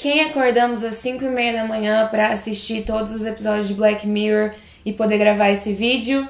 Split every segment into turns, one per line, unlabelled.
Quem acordamos às 5h30 da manhã pra assistir todos os episódios de Black Mirror e poder gravar esse vídeo?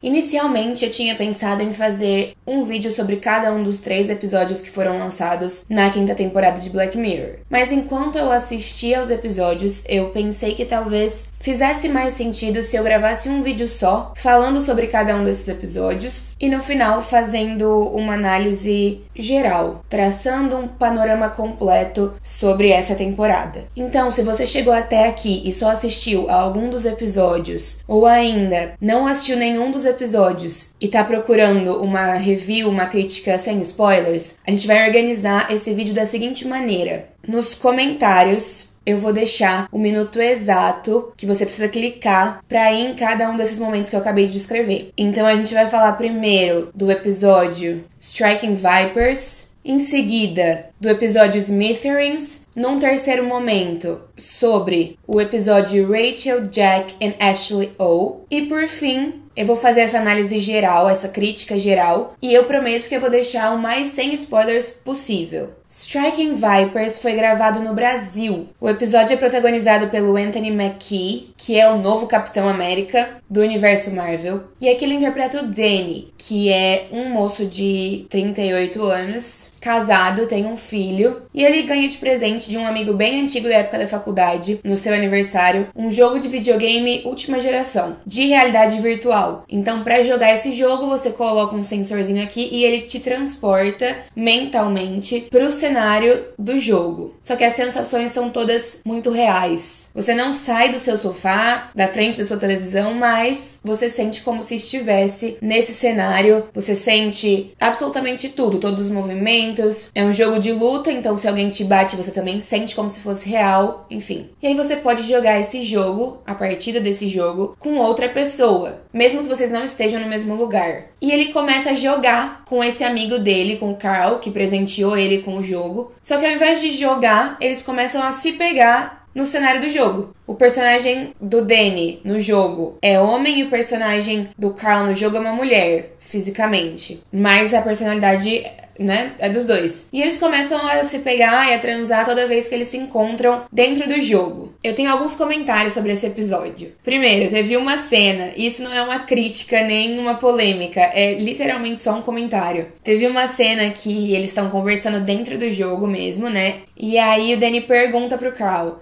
Inicialmente eu tinha pensado em fazer um vídeo sobre cada um dos 3 episódios que foram lançados na 5ª temporada de Black Mirror. Mas enquanto eu assistia aos episódios, eu pensei que talvez fizesse mais sentido se eu gravasse um vídeo só, falando sobre cada um desses episódios, e no final fazendo uma análise geral, traçando um panorama completo sobre essa temporada. Então, se você chegou até aqui e só assistiu a algum dos episódios, ou ainda não assistiu nenhum dos episódios e tá procurando uma review, uma crítica sem spoilers, a gente vai organizar esse vídeo da seguinte maneira. Nos comentários eu vou deixar o minuto exato que você precisa clicar pra ir em cada um desses momentos que eu acabei de descrever. Então a gente vai falar primeiro do episódio Striking Vipers, em seguida do episódio Smithereens, num terceiro momento sobre o episódio Rachel, Jack and Ashley O, e por fim eu vou fazer essa análise geral, essa crítica geral, e eu prometo que eu vou deixar o mais sem spoilers possível. Striking Vipers foi gravado no Brasil. O episódio é protagonizado pelo Anthony Mackie, que é o novo Capitão América do universo Marvel. E aqui ele interpreta o Danny, que é um moço de 38 anos, casado, tem um filho, e ele ganha de presente de um amigo bem antigo da época da faculdade, no seu aniversário, um jogo de videogame última geração, de realidade virtual. Então, pra jogar esse jogo, você coloca um sensorzinho aqui e ele te transporta mentalmente pro cenário do jogo. Só que as sensações são todas muito reais. Você não sai do seu sofá, da frente da sua televisão, mas você sente como se estivesse nesse cenário. Você sente absolutamente tudo, todos os movimentos. É um jogo de luta, então se alguém te bate, você também sente como se fosse real, enfim. E aí você pode jogar esse jogo, a partida desse jogo, com outra pessoa, mesmo que vocês não estejam no mesmo lugar. E ele começa a jogar com esse amigo dele, com o Carl, que presenteou ele com o jogo. Só que ao invés de jogar, eles começam a se pegar no cenário do jogo. O personagem do Danny no jogo é homem e o personagem do Carl no jogo é uma mulher, fisicamente. Mas a personalidade, né, é dos dois. E eles começam a se pegar e a transar toda vez que eles se encontram dentro do jogo. Eu tenho alguns comentários sobre esse episódio. Primeiro, teve uma cena, e isso não é uma crítica nem uma polêmica, é literalmente só um comentário. Teve uma cena que eles estão conversando dentro do jogo mesmo, né? E aí o Danny pergunta pro Carl,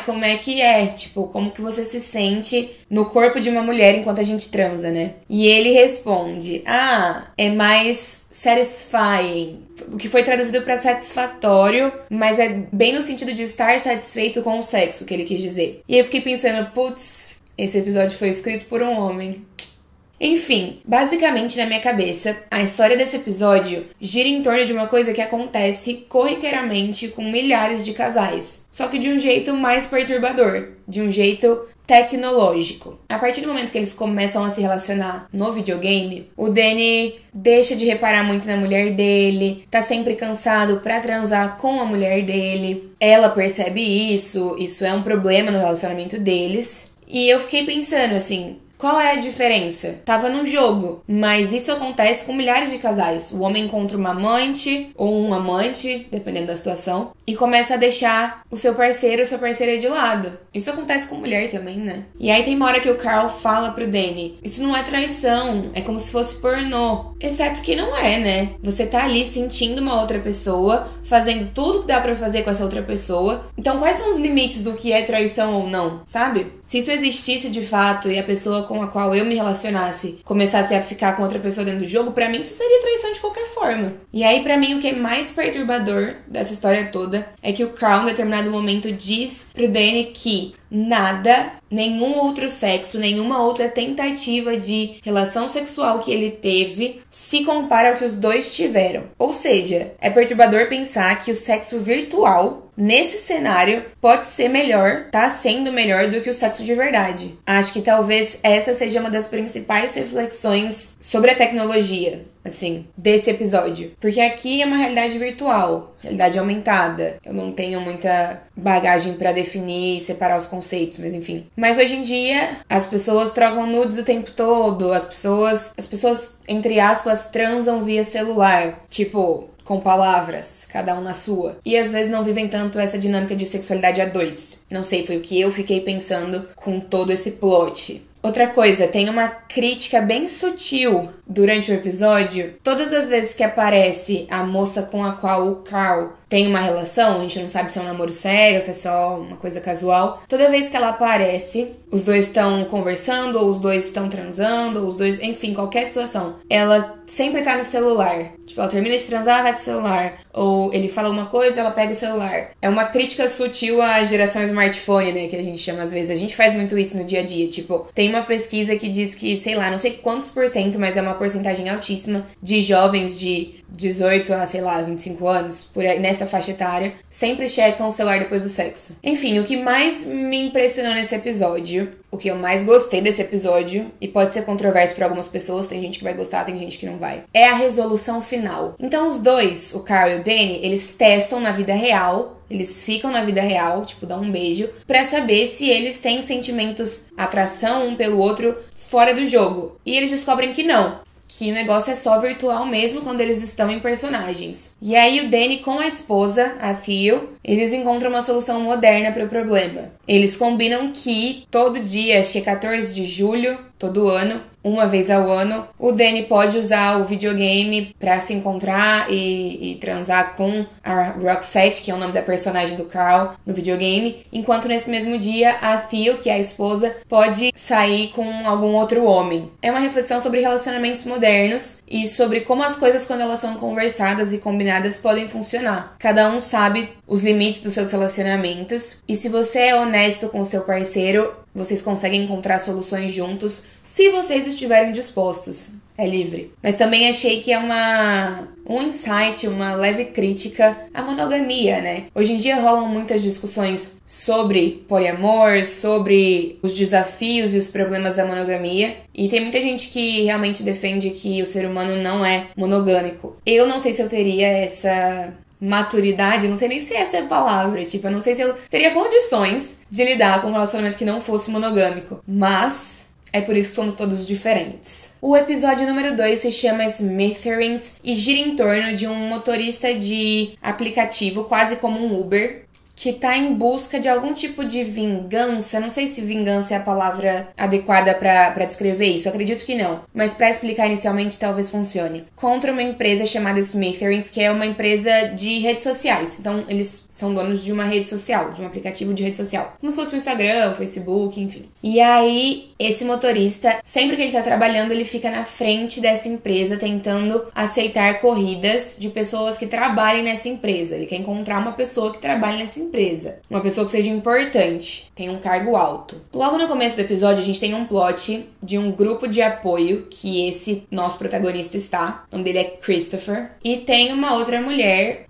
como é que é? Tipo, como que você se sente no corpo de uma mulher enquanto a gente transa, né? E ele responde, é mais satisfying, o que foi traduzido pra satisfatório, mas é bem no sentido de estar satisfeito com o sexo, que ele quis dizer. E eu fiquei pensando, putz, esse episódio foi escrito por um homem. Enfim, basicamente na minha cabeça, a história desse episódio gira em torno de uma coisa que acontece corriqueiramente com milhares de casais, só que de um jeito mais perturbador, de um jeito tecnológico. A partir do momento que eles começam a se relacionar no videogame, o Danny deixa de reparar muito na mulher dele, tá sempre cansado pra transar com a mulher dele. Ela percebe isso é um problema no relacionamento deles. E eu fiquei pensando assim, qual é a diferença? Tava num jogo, mas isso acontece com milhares de casais. O homem encontra uma amante ou um amante, dependendo da situação, e começa a deixar o seu parceiro ou sua parceira de lado. Isso acontece com mulher também, né? E aí tem uma hora que o Carl fala pro Danny, isso não é traição, é como se fosse pornô. Exceto que não é, né? Você tá ali sentindo uma outra pessoa, fazendo tudo que dá pra fazer com essa outra pessoa. Então quais são os limites do que é traição ou não, sabe? Se isso existisse de fato e a pessoa com a qual eu me relacionasse começasse a ficar com outra pessoa dentro do jogo, pra mim isso seria traição de qualquer forma. E aí pra mim o que é mais perturbador dessa história toda é que o Carl em determinado momento diz pro Danny que nada, nenhum outro sexo, nenhuma outra tentativa de relação sexual que ele teve se compara ao que os dois tiveram. Ou seja, é perturbador pensar que o sexo virtual nesse cenário pode ser melhor, tá sendo melhor do que o sexo de verdade. Acho que talvez essa seja uma das principais reflexões sobre a tecnologia, assim, desse episódio. Porque aqui é uma realidade virtual, realidade aumentada. Eu não tenho muita bagagem pra definir e separar os conceitos, mas enfim. Mas hoje em dia, as pessoas trocam nudes o tempo todo, as pessoas, entre aspas, transam via celular. Tipo, com palavras, cada um na sua. E às vezes não vivem tanto essa dinâmica de sexualidade a dois. Não sei, foi o que eu fiquei pensando com todo esse plot. Outra coisa, tem uma crítica bem sutil durante o episódio. Todas as vezes que aparece a moça com a qual o Carl tem uma relação, a gente não sabe se é um namoro sério, se é só uma coisa casual. Toda vez que ela aparece, os dois estão conversando, ou os dois estão transando, ou os dois... Enfim, qualquer situação. Ela sempre tá no celular. Tipo, ela termina de transar, vai pro celular. Ou ele fala alguma coisa, ela pega o celular. É uma crítica sutil à geração smartphone, né? Que a gente chama às vezes. A gente faz muito isso no dia a dia. Tipo, tem uma pesquisa que diz que, sei lá, não sei quantos %, mas é uma porcentagem altíssima de jovens de 18 a, sei lá, 25 anos, por aí, nessa faixa etária, sempre checam o celular depois do sexo. Enfim, o que mais me impressionou nesse episódio, o que eu mais gostei desse episódio, e pode ser controverso para algumas pessoas, tem gente que vai gostar, tem gente que não vai, é a resolução final. Então os dois, o Carl e o Danny, eles testam na vida real, eles ficam na vida real, tipo, dão um beijo, pra saber se eles têm sentimentos, atração um pelo outro fora do jogo. E eles descobrem que não. Que o negócio é só virtual mesmo quando eles estão em personagens. E aí o Danny com a esposa, a Theo, eles encontram uma solução moderna para o problema. Eles combinam que todo dia, acho que é 14 de julho, todo ano, uma vez ao ano, o Danny pode usar o videogame pra se encontrar e transar com a Roxette, que é o nome da personagem do Carl no videogame, enquanto nesse mesmo dia a Theo, que é a esposa, pode sair com algum outro homem. É uma reflexão sobre relacionamentos modernos e sobre como as coisas, quando elas são conversadas e combinadas, podem funcionar. Cada um sabe os limites dos seus relacionamentos e se você é honesto com o seu parceiro, vocês conseguem encontrar soluções juntos se vocês estiverem dispostos. É livre. Mas também achei que é um insight, uma leve crítica à monogamia, né? Hoje em dia rolam muitas discussões sobre poliamor, sobre os desafios e os problemas da monogamia. E tem muita gente que realmente defende que o ser humano não é monogâmico. Eu não sei se eu teria essa maturidade, não sei nem se essa é a palavra, tipo, eu não sei se eu teria condições de lidar com um relacionamento que não fosse monogâmico, mas é por isso que somos todos diferentes. O episódio número 2 se chama Smithereens e gira em torno de um motorista de aplicativo, quase como um Uber, que tá em busca de algum tipo de vingança. Não sei se vingança é a palavra adequada pra descrever isso, eu acredito que não. Mas pra explicar inicialmente talvez funcione. Contra uma empresa chamada Smithereens, que é uma empresa de redes sociais. Então eles são donos de uma rede social, de um aplicativo de rede social. Como se fosse o Instagram, o Facebook, enfim. E aí, esse motorista, sempre que ele tá trabalhando, ele fica na frente dessa empresa tentando aceitar corridas de pessoas que trabalhem nessa empresa. Ele quer encontrar uma pessoa que trabalhe nessa empresa. Uma pessoa que seja importante, tenha um cargo alto. Logo no começo do episódio, a gente tem um plot de um grupo de apoio que esse nosso protagonista está. O nome dele é Christopher. E tem uma outra mulher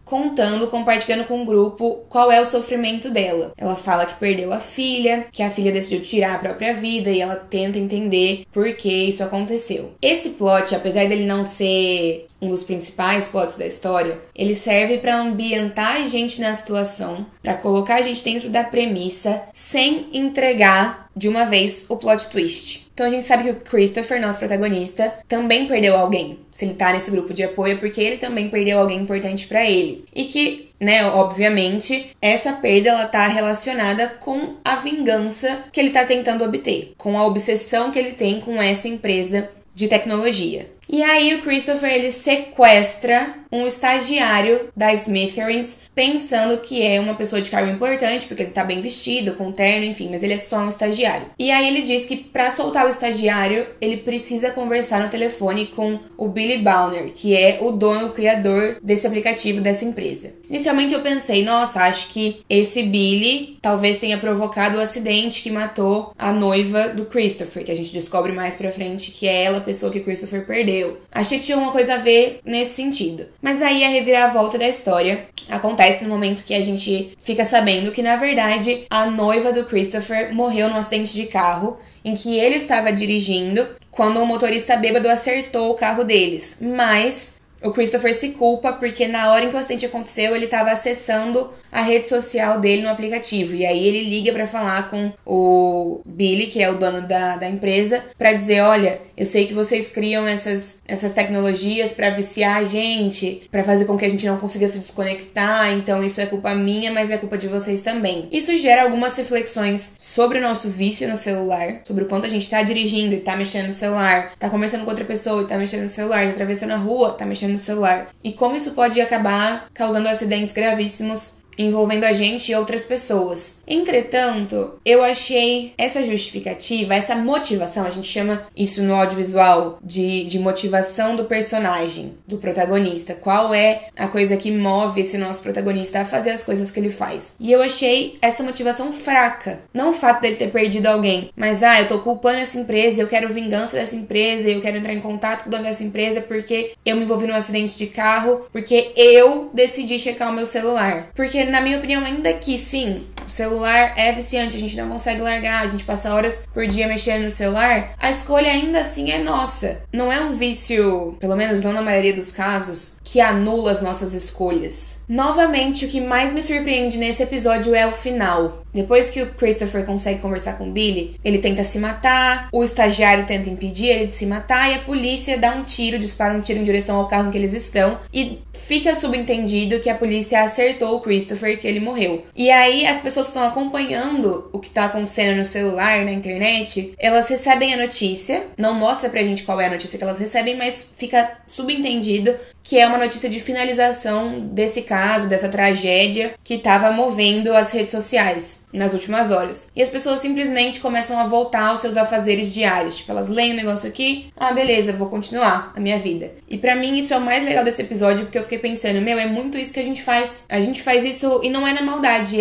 compartilhando com o grupo qual é o sofrimento dela. Ela fala que perdeu a filha, que a filha decidiu tirar a própria vida e ela tenta entender por que isso aconteceu. Esse plot, apesar dele não ser um dos principais plots da história, ele serve pra ambientar a gente na situação, pra colocar a gente dentro da premissa, sem entregar de uma vez o plot twist. Então a gente sabe que o Christopher, nosso protagonista, também perdeu alguém. Se ele tá nesse grupo de apoio é porque ele também perdeu alguém importante pra ele. E que, né, obviamente, essa perda ela tá relacionada com a vingança que ele tá tentando obter, com a obsessão que ele tem com essa empresa de tecnologia. E aí o Christopher, ele sequestra um estagiário da Smithereens, pensando que é uma pessoa de cargo importante, porque ele tá bem vestido, com terno, enfim, mas ele é só um estagiário. E aí ele diz que pra soltar o estagiário, ele precisa conversar no telefone com o Billy Bowner, que é o dono, o criador desse aplicativo, dessa empresa. Inicialmente eu pensei, nossa, acho que esse Billy talvez tenha provocado o acidente que matou a noiva do Christopher, que a gente descobre mais pra frente que é ela a pessoa que o Christopher perdeu. Achei que tinha uma coisa a ver nesse sentido. Mas aí a reviravolta da história acontece no momento que a gente fica sabendo que, na verdade, a noiva do Christopher morreu num acidente de carro em que ele estava dirigindo quando um motorista bêbado acertou o carro deles. Mas o Christopher se culpa porque na hora em que o acidente aconteceu, ele tava acessando a rede social dele no aplicativo. E aí ele liga pra falar com o Billy, que é o dono da empresa, pra dizer, olha, eu sei que vocês criam essas tecnologias pra viciar a gente, pra fazer com que a gente não consiga se desconectar, então isso é culpa minha, mas é culpa de vocês também. Isso gera algumas reflexões sobre o nosso vício no celular, sobre o quanto a gente tá dirigindo e tá mexendo no celular, tá conversando com outra pessoa e tá mexendo no celular, tá atravessando a rua, tá mexendo no celular. E como isso pode acabar causando acidentes gravíssimos envolvendo a gente e outras pessoas. Entretanto, eu achei essa justificativa, essa motivação, a gente chama isso no audiovisual de motivação do personagem, do protagonista. Qual é a coisa que move esse nosso protagonista a fazer as coisas que ele faz? E eu achei essa motivação fraca. Não o fato dele ter perdido alguém, mas eu tô culpando essa empresa, eu quero vingança dessa empresa, eu quero entrar em contato com o dono dessa empresa porque eu me envolvi num acidente de carro, porque eu decidi checar o meu celular. Porque, na minha opinião, ainda que sim, o celular é viciante, a gente não consegue largar, a gente passa horas por dia mexendo no celular, a escolha ainda assim é nossa. Não é um vício, pelo menos não na maioria dos casos, que anula as nossas escolhas. Novamente, o que mais me surpreende nesse episódio é o final. Depois que o Christopher consegue conversar com o Billy, ele tenta se matar, o estagiário tenta impedir ele de se matar e a polícia dá um tiro, dispara um tiro em direção ao carro em que eles estão e fica subentendido que a polícia acertou o Christopher e que ele morreu. E aí as pessoas que estão acompanhando o que tá acontecendo no celular, na internet, elas recebem a notícia, não mostra pra gente qual é a notícia que elas recebem, mas fica subentendido que é uma notícia de finalização desse caso, dessa tragédia que tava movendo as redes sociais nas últimas horas. E as pessoas simplesmente começam a voltar aos seus afazeres diários. Tipo, elas leem o negócio aqui, beleza, vou continuar a minha vida. E pra mim isso é o mais legal desse episódio, porque eu fiquei pensando, é muito isso que a gente faz. A gente faz isso e não é na maldade,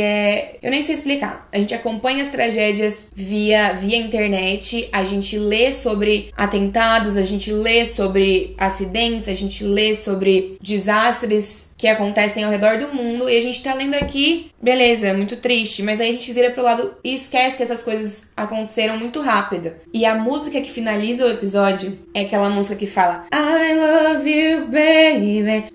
eu nem sei explicar. A gente acompanha as tragédias via internet, a gente lê sobre atentados, a gente lê sobre acidentes, a gente lê sobre desastres que acontecem ao redor do mundo e a gente tá lendo aqui, beleza, é muito triste, mas aí a gente vira pro lado e esquece que essas coisas aconteceram muito rápido. E a música que finaliza o episódio é aquela música que fala I love you, baby, I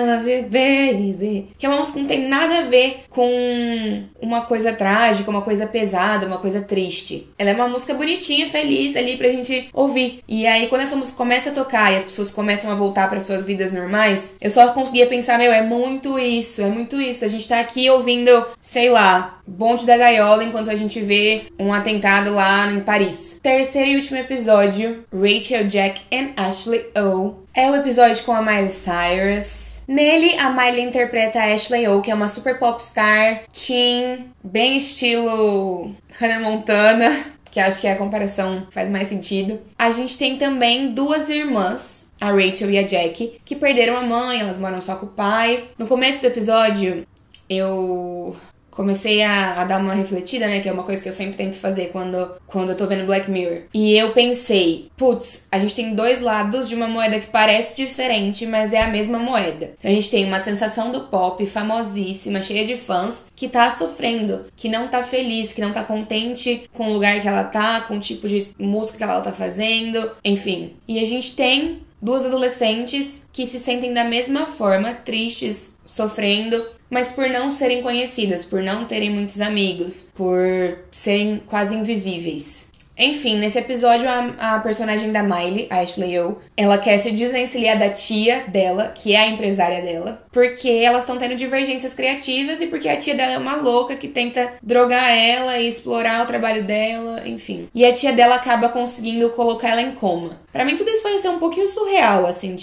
love you, baby, que é uma música que não tem nada a ver com uma coisa trágica, uma coisa pesada, uma coisa triste. Ela é uma música bonitinha, feliz ali pra gente ouvir. E aí quando essa música começa a tocar e as pessoas começam a voltar para suas vidas normais, eu só conseguia pensar, é muito isso, a gente tá aqui ouvindo, sei lá, Bonde da Gaiola enquanto a gente vê um atentado lá em Paris. Terceiro e último episódio, Rachel, Jack and Ashley O. É o episódio com a Miley Cyrus. Nele, a Miley interpreta a Ashley O, que é uma super popstar, teen, bem estilo Hannah Montana, que acho que a comparação faz mais sentido. A gente tem também duas irmãs, a Rachel e a Jack, que perderam a mãe, elas moram só com o pai. No começo do episódio, eu comecei a dar uma refletida, que é uma coisa que eu sempre tento fazer quando eu tô vendo Black Mirror. E eu pensei, a gente tem dois lados de uma moeda que parece diferente, mas é a mesma moeda. Então a gente tem uma sensação do pop famosíssima, cheia de fãs, que tá sofrendo, que não tá feliz, que não tá contente com o lugar que ela tá, com o tipo de música que ela tá fazendo, enfim. E a gente tem duas adolescentes que se sentem da mesma forma, tristes, sofrendo, mas por não serem conhecidas, por não terem muitos amigos, por serem quase invisíveis. Enfim, nesse episódio, a personagem da Miley, a Ashley O, ela quer se desvencilhar da tia dela, que é a empresária dela, porque elas estão tendo divergências criativas e porque a tia dela é uma louca que tenta drogar ela e explorar o trabalho dela, enfim. E a tia dela acaba conseguindo colocar ela em coma. Pra mim, tudo isso pareceu um pouquinho surreal, assim,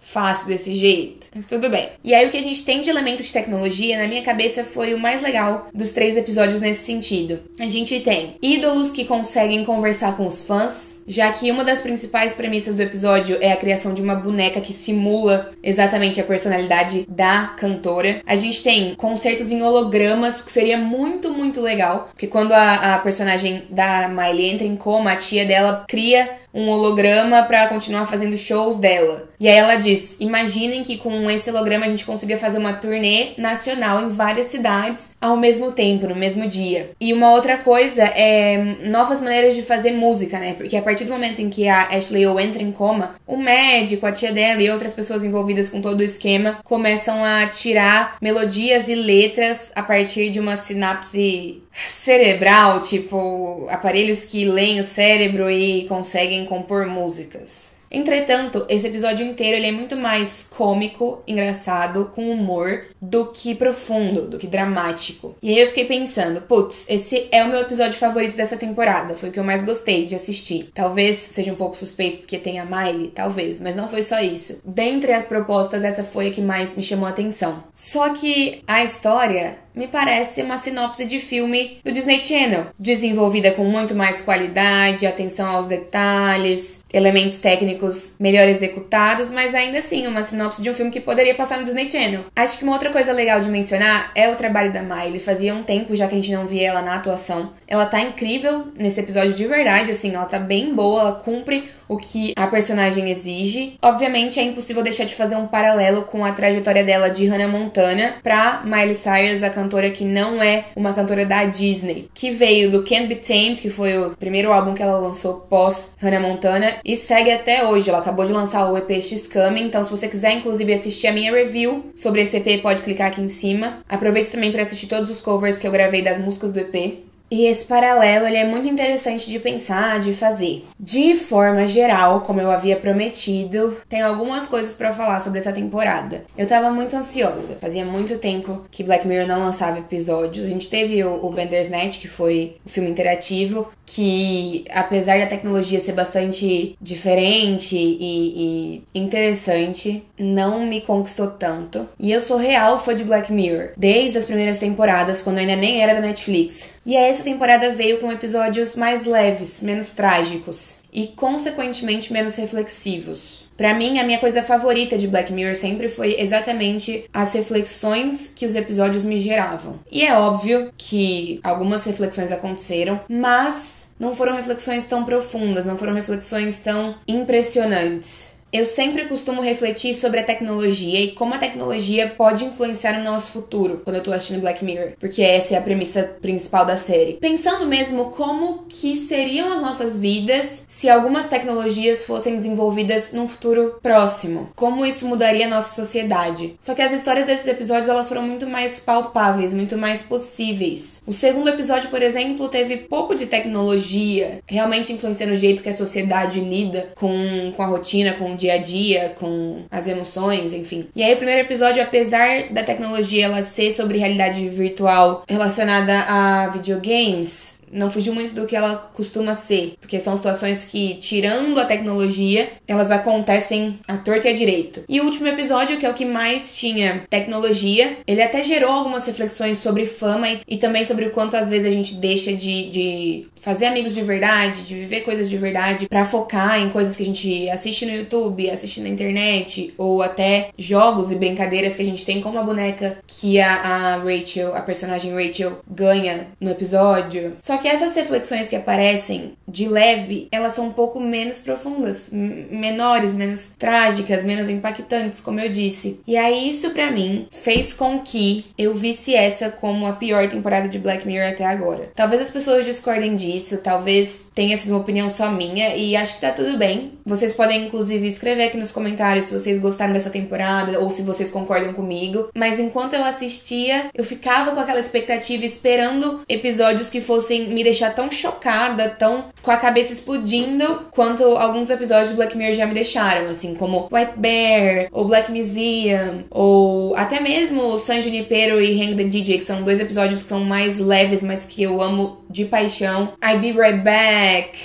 fácil desse jeito. Mas tudo bem. E aí, o que a gente tem de elementos de tecnologia, na minha cabeça, foi o mais legal dos 3 episódios nesse sentido. A gente tem ídolos que conseguem conversar com os fãs, já que uma das principais premissas do episódio é a criação de uma boneca que simula exatamente a personalidade da cantora. A gente tem concertos em hologramas, que seria muito, muito legal, porque quando a personagem da Miley entra em coma, a tia dela cria um holograma pra continuar fazendo shows dela. E aí ela diz, imaginem que com esse holograma a gente conseguia fazer uma turnê nacional em várias cidades ao mesmo tempo, no mesmo dia. E uma outra coisa é novas maneiras de fazer música, né? Porque a partir do momento em que a Ashley O entra em coma, o médico, a tia dela e outras pessoas envolvidas com todo o esquema começam a tirar melodias e letras a partir de uma sinapse cerebral, tipo aparelhos que leem o cérebro e conseguem compor músicas. Entretanto, esse episódio inteiro ele é muito mais cômico, engraçado, com humor, do que profundo, do que dramático. E aí eu fiquei pensando, putz, esse é o meu episódio favorito dessa temporada, foi o que eu mais gostei de assistir. Talvez seja um pouco suspeito porque tem a Miley, talvez, mas não foi só isso. Dentre as propostas, essa foi a que mais me chamou a atenção. Só que a história me parece uma sinopse de filme do Disney Channel, desenvolvida com muito mais qualidade, atenção aos detalhes, elementos técnicos melhor executados, mas ainda assim uma sinopse de um filme que poderia passar no Disney Channel. Acho que uma outra coisa legal de mencionar é o trabalho da Miley. Fazia um tempo já que a gente não via ela na atuação. Ela tá incrível nesse episódio de verdade, assim, ela tá bem boa, ela cumpre o que a personagem exige. Obviamente é impossível deixar de fazer um paralelo com a trajetória dela de Hannah Montana pra Miley Cyrus, a cantora que não é uma cantora da Disney, que veio do Can't Be Tamed, que foi o primeiro álbum que ela lançou pós Hannah Montana, e segue até hoje. Ela acabou de lançar o EP She's Coming, então se você quiser inclusive assistir a minha review sobre esse EP, pode clicar aqui em cima. Aproveita também para assistir todos os covers que eu gravei das músicas do EP. E esse paralelo, ele é muito interessante de pensar, de fazer. De forma geral, como eu havia prometido, tem algumas coisas pra falar sobre essa temporada. Eu tava muito ansiosa. Fazia muito tempo que Black Mirror não lançava episódios. A gente teve o Bandersnatch, que foi um filme interativo, que apesar da tecnologia ser bastante diferente e interessante, não me conquistou tanto. E eu sou real fã de Black Mirror, desde as primeiras temporadas, quando ainda nem era da Netflix. E essa temporada veio com episódios mais leves, menos trágicos e, consequentemente, menos reflexivos. Pra mim, a minha coisa favorita de Black Mirror sempre foi exatamente as reflexões que os episódios me geravam. E é óbvio que algumas reflexões aconteceram, mas não foram reflexões tão profundas, não foram reflexões tão impressionantes. Eu sempre costumo refletir sobre a tecnologia e como a tecnologia pode influenciar o nosso futuro quando eu tô assistindo Black Mirror, porque essa é a premissa principal da série. Pensando mesmo como que seriam as nossas vidas se algumas tecnologias fossem desenvolvidas num futuro próximo. Como isso mudaria a nossa sociedade. Só que as histórias desses episódios, elas foram muito mais palpáveis, muito mais possíveis. O segundo episódio, por exemplo, teve pouco de tecnologia, realmente influenciando o jeito que a sociedade lida com a rotina, com o dia a dia, com as emoções, enfim. E aí o primeiro episódio, apesar da tecnologia ela ser sobre realidade virtual relacionada a videogames, não fugiu muito do que ela costuma ser, porque são situações que, tirando a tecnologia, elas acontecem à torta e à direito. E o último episódio, que é o que mais tinha tecnologia, ele até gerou algumas reflexões sobre fama e também sobre o quanto às vezes a gente deixa de fazer amigos de verdade, de viver coisas de verdade, pra focar em coisas que a gente assiste no YouTube, assiste na internet, ou até jogos e brincadeiras que a gente tem, como a boneca que a Rachel, a personagem Rachel, ganha no episódio. Só que essas reflexões que aparecem de leve, elas são um pouco menos profundas, menores, menos trágicas, menos impactantes, como eu disse. E aí isso pra mim fez com que eu visse essa como a pior temporada de Black Mirror até agora. Talvez as pessoas discordem disso, talvez tenha sido uma opinião só minha, e acho que tá tudo bem. Vocês podem inclusive escrever aqui nos comentários se vocês gostaram dessa temporada ou se vocês concordam comigo. Mas enquanto eu assistia, eu ficava com aquela expectativa, esperando episódios que fossem me deixar tão chocada, tão com a cabeça explodindo, quanto alguns episódios de Black Mirror já me deixaram, assim, como White Bear, ou Black Museum, ou até mesmo San Junipero e Hang the DJ, que são dois episódios que são mais leves, mas que eu amo de paixão. I'll Be Right Back,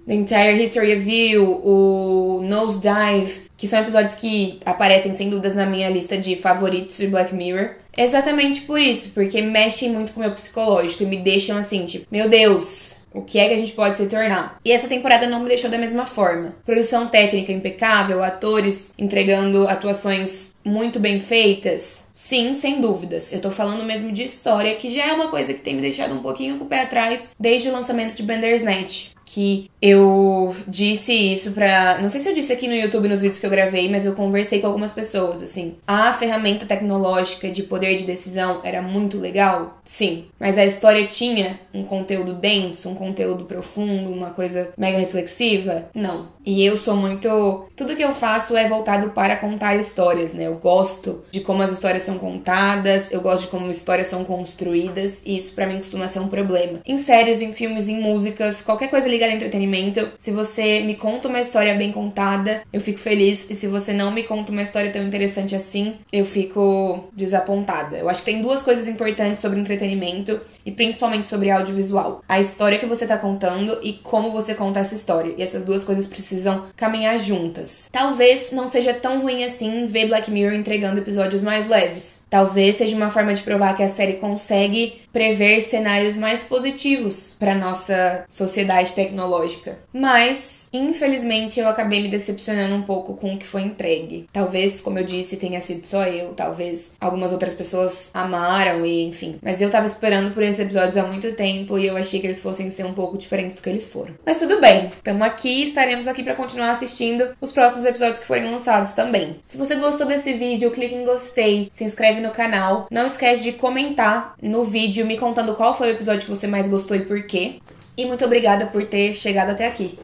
The Entire History of You, o Nosedive, que são episódios que aparecem sem dúvidas na minha lista de favoritos de Black Mirror. Exatamente por isso, porque mexem muito com o meu psicológico e me deixam assim, tipo, meu Deus, o que é que a gente pode se tornar? E essa temporada não me deixou da mesma forma. Produção técnica impecável, atores entregando atuações muito bem feitas. Sim, sem dúvidas. Eu tô falando mesmo de história, que já é uma coisa que tem me deixado um pouquinho com o pé atrás desde o lançamento de Bandersnatch, que Eu disse isso não sei se eu disse aqui no YouTube nos vídeos que eu gravei, mas eu conversei com algumas pessoas, assim. A ferramenta tecnológica de poder de decisão era muito legal? Sim. Mas a história tinha um conteúdo denso, um conteúdo profundo, uma coisa mega reflexiva? Não. E eu sou muito... Tudo que eu faço é voltado para contar histórias, né? Eu gosto de como as histórias são contadas, eu gosto de como histórias são construídas, e isso pra mim costuma ser um problema. Em séries, em filmes, em músicas, qualquer coisa ligada a entretenimento, se você me conta uma história bem contada, eu fico feliz, e se você não me conta uma história tão interessante assim, eu fico desapontada. Eu acho que tem duas coisas importantes sobre entretenimento, e principalmente sobre audiovisual. A história que você tá contando e como você conta essa história. E essas duas coisas precisam caminhar juntas. Talvez não seja tão ruim assim ver Black Mirror entregando episódios mais leves. Talvez seja uma forma de provar que a série consegue prever cenários mais positivos para nossa sociedade tecnológica. Mas, infelizmente, eu acabei me decepcionando um pouco com o que foi entregue. Talvez, como eu disse, tenha sido só eu. Talvez algumas outras pessoas amaram e, enfim. Mas eu tava esperando por esses episódios há muito tempo e eu achei que eles fossem ser um pouco diferentes do que eles foram. Mas tudo bem. Estamos aqui, estaremos aqui para continuar assistindo os próximos episódios que forem lançados também. Se você gostou desse vídeo, clique em gostei, se inscreve no canal. Não esquece de comentar no vídeo me contando qual foi o episódio que você mais gostou e por quê. E muito obrigada por ter chegado até aqui.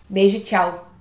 Beijo e tchau!